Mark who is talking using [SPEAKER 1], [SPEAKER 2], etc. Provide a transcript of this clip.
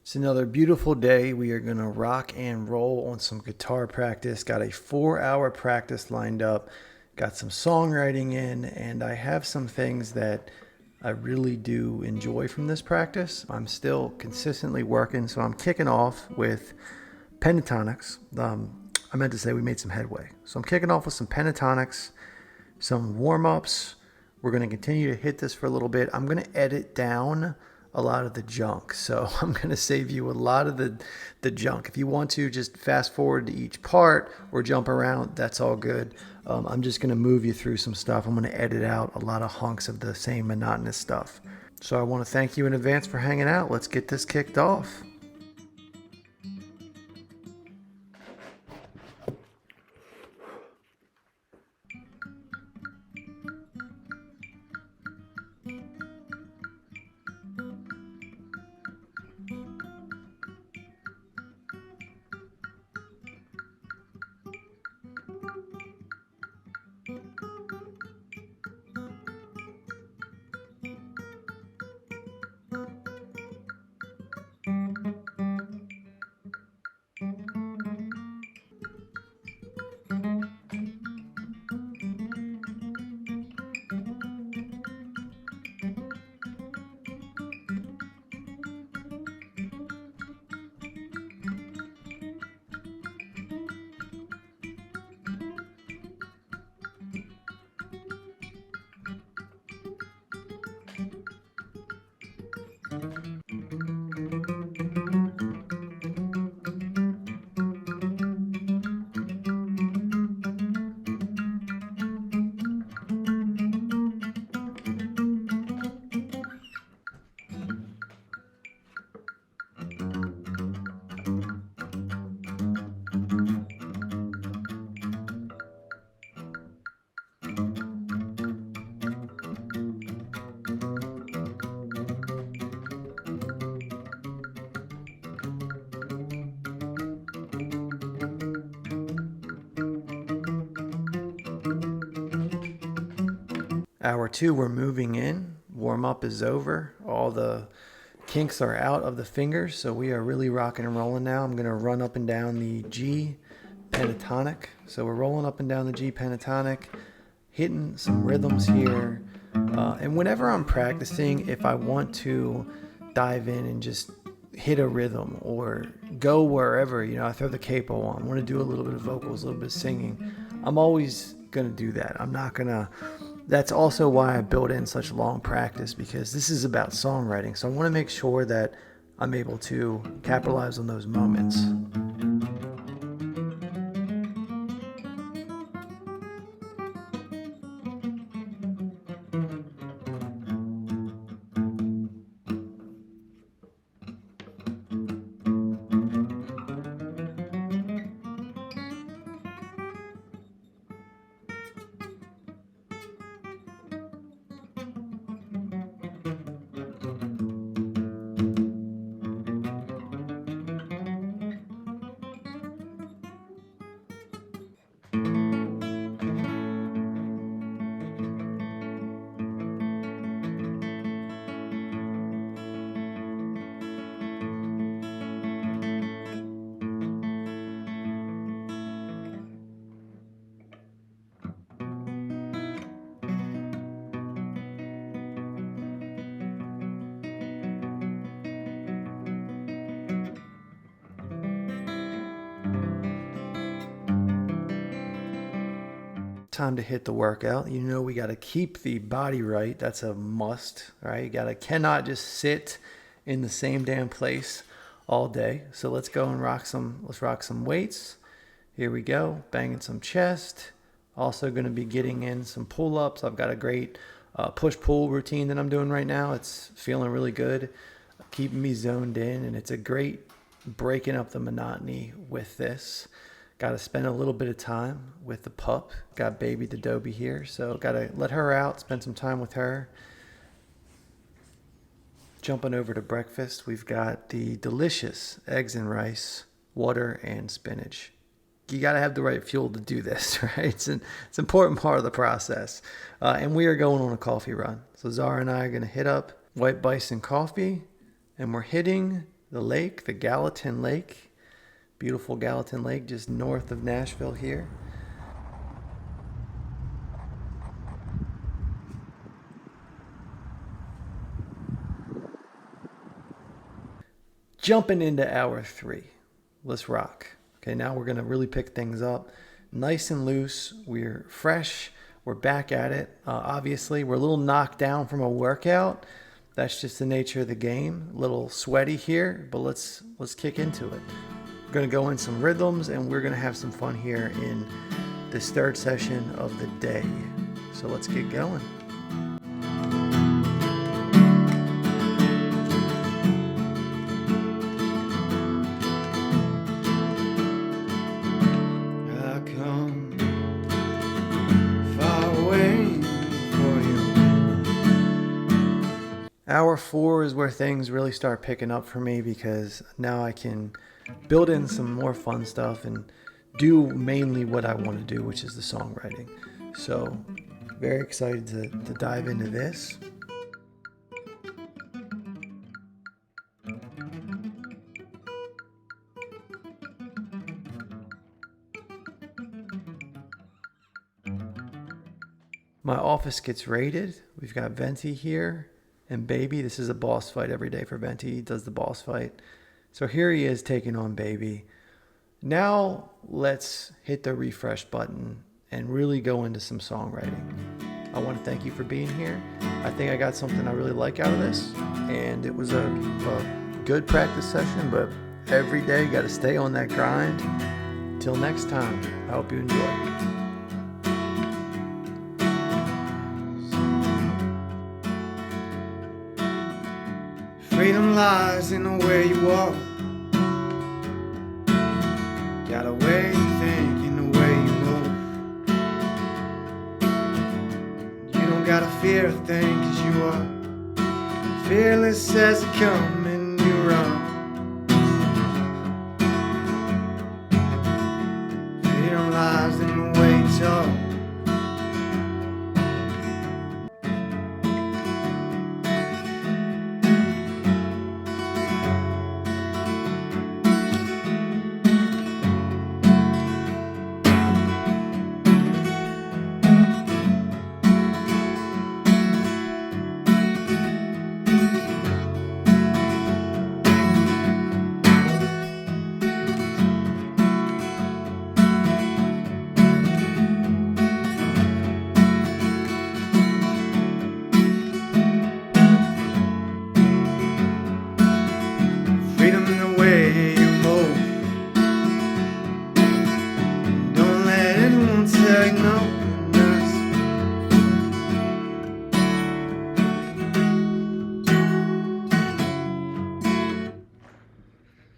[SPEAKER 1] It's another beautiful day. We are going to rock and roll on some guitar practice. Got a 4-hour practice lined up. Got some songwriting in, and I have some things that I really do enjoy from this practice. I'm still consistently working, so I'm kicking off with pentatonics. I meant to say we made some headway. So I'm kicking off with some pentatonics, some warm-ups. We're going to continue to hit this for a little bit. I'm going to edit down a lot of the junk. So I'm going to save you a lot of the junk. If you want to just fast forward to each part or jump around, that's all good. I'm just going to move you through some stuff. I'm going to edit out a lot of hunks of the same monotonous stuff. So I want to thank you in advance for hanging out. Let's get this kicked off. Hour two, we're moving in. Warm up is over. All the kinks are out of the fingers, so we are really rocking and rolling now. I'm going to run up and down the G pentatonic. So we're rolling up and down the G pentatonic, hitting some rhythms here. And whenever I'm practicing, if I want to dive in and just hit a rhythm or go wherever, I throw the capo on, I want to do a little bit of vocals, a little bit of singing, I'm always going to do that. I'm not going to. That's also why I built in such long practice, because this is about songwriting. So I want to make sure that I'm able to capitalize on those moments. Time to hit the workout. We got to keep the body right. That's a must, right? Cannot just sit in the same damn place all day. So let's go and rock some weights. Here we go. Banging some chest. Also going to be getting in some pull-ups. I've got a great push-pull routine that I'm doing right now. It's feeling really good, keeping me zoned in, and it's a great breaking up the monotony with this. Got to spend a little bit of time with the pup. Got baby Adobe here, so got to let her out, spend some time with her. Jumping over to breakfast, we've got the delicious eggs and rice, water, and spinach. You got to have the right fuel to do this, right? It's an important part of the process. And we are going on a coffee run. So Zara and I are going to hit up White Bison Coffee, and we're hitting the lake, the Gallatin Lake. Beautiful Gallatin Lake just north of Nashville here. Jumping into hour 3. Let's rock. Okay, now we're going to really pick things up. Nice and loose. We're fresh. We're back at it. Obviously, we're a little knocked down from a workout. That's just the nature of the game. A little sweaty here, but let's kick into it. We're going to go in some rhythms, and we're going to have some fun here in this third session of the day. So let's get going. Hour 4 is where things really start picking up for me, because now I can build in some more fun stuff and do mainly what I want to do, which is the songwriting. So very excited to dive into this. My office gets raided. We've got Venti here. And Baby, this is a boss fight every day for Venti. He does the boss fight. So here he is taking on Baby. Now let's hit the refresh button and really go into some songwriting. I want to thank you for being here. I think I got something I really like out of this. And it was a good practice session, but every day you got to stay on that grind. Till next time, I hope you enjoy. Freedom lies in the way you walk. Got a way you think in the way you move. You don't gotta fear a thing, 'cause you are fearless as it comes.